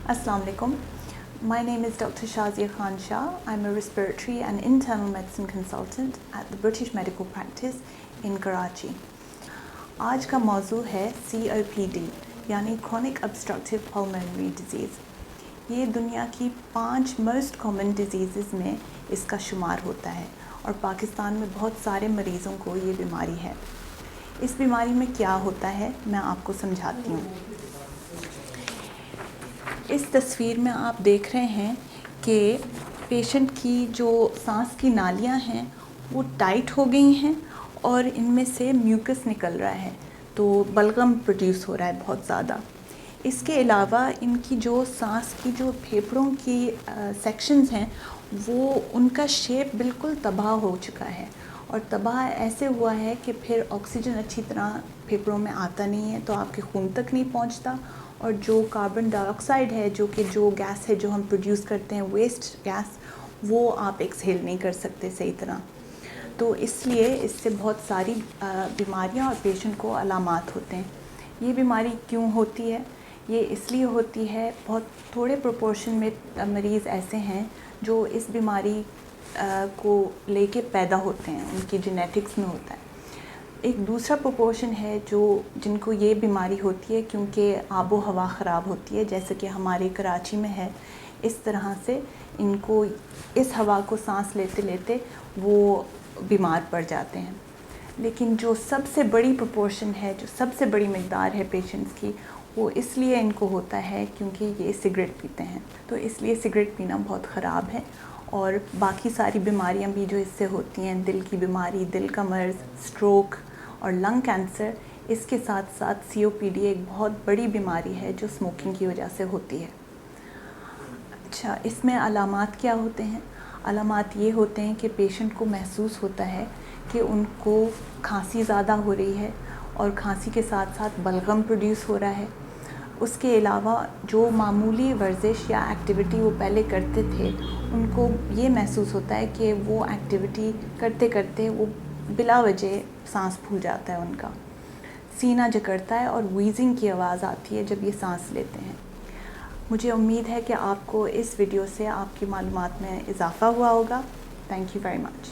Assalamu alaikum. My name is Dr. Shazia Khan Shah. I'm a respiratory and internal medicine consultant at the British Medical Practice in Karachi. آج کا موضوع ہے COPD یعنی Chronic Obstructive Pulmonary Disease. یہ دنیا کی 5 most common diseases میں اس کا شمار ہوتا ہے اور پاکستان میں بہت سارے مریضوں کو یہ بیماری ہے. اس بیماری میں کیا ہوتا ہے میں آپ کو سمجھاتی ہوں. اس تصویر میں آپ دیکھ رہے ہیں کہ پیشنٹ کی جو سانس کی نالیاں ہیں وہ ٹائٹ ہو گئی ہیں اور ان میں سے میوکس نکل رہا ہے, تو بلغم پروڈیوس ہو رہا ہے بہت زیادہ. اس کے علاوہ ان کی جو سانس کی جو پھیپھڑوں کی سیکشنز ہیں وہ ان کا شیپ بالکل تباہ ہو چکا ہے, اور تباہ ایسے ہوا ہے کہ پھر آکسیجن اچھی طرح پھیپھڑوں میں آتا نہیں ہے, تو آپ کے خون تک نہیں پہنچتا, اور جو کاربن ڈائی آکسائڈ ہے جو گیس ہے جو ہم پروڈیوس کرتے ہیں ویسٹ گیس, وہ آپ ایکسہیل نہیں کر سکتے صحیح طرح. تو اس لیے اس سے بہت ساری بیماریاں اور پیشنٹ کو علامات ہوتے ہیں. یہ بیماری کیوں ہوتی ہے؟ یہ اس لیے ہوتی ہے, بہت تھوڑے پروپورشن میں مریض ایسے ہیں جو اس بیماری کو لے کے پیدا ہوتے ہیں, ان کی جینیٹکس میں ہوتا ہے. ایک دوسرا پروپورشن ہے جن کو یہ بیماری ہوتی ہے کیونکہ آب و ہوا خراب ہوتی ہے, جیسے کہ ہمارے کراچی میں ہے. اس طرح سے ان کو اس ہوا کو سانس لیتے لیتے وہ بیمار پڑ جاتے ہیں. لیکن جو سب سے بڑی پروپورشن ہے, جو سب سے بڑی مقدار ہے پیشنٹس کی, وہ اس لیے ان کو ہوتا ہے کیونکہ یہ سگریٹ پیتے ہیں. تو اس لیے سگریٹ پینا بہت خراب ہے, اور باقی ساری بیماریاں بھی جو اس سے ہوتی ہیں, دل کی بیماری, دل کا مرض, اسٹروک اور لنگ کینسر, اس کے ساتھ ساتھ COPD ایک بہت بڑی بیماری ہے جو اسموکنگ کی وجہ سے ہوتی ہے. اچھا, اس میں علامات کیا ہوتے ہیں؟ علامات یہ ہوتے ہیں کہ پیشنٹ کو محسوس ہوتا ہے کہ ان کو کھانسی زیادہ ہو رہی ہے, اور کھانسی کے ساتھ ساتھ بلغم پروڈیوس ہو رہا ہے. اس کے علاوہ جو معمولی ورزش یا ایکٹیویٹی وہ پہلے کرتے تھے, ان کو یہ محسوس ہوتا ہے کہ وہ ایکٹیویٹی کرتے کرتے وہ بلا وجہ سانس پھول جاتا ہے, ان کا سینہ جکڑتا ہے اور ویزنگ کی آواز آتی ہے جب یہ سانس لیتے ہیں. مجھے امید ہے کہ آپ کو اس ویڈیو سے آپ کی معلومات میں اضافہ ہوا ہوگا. Thank you very much.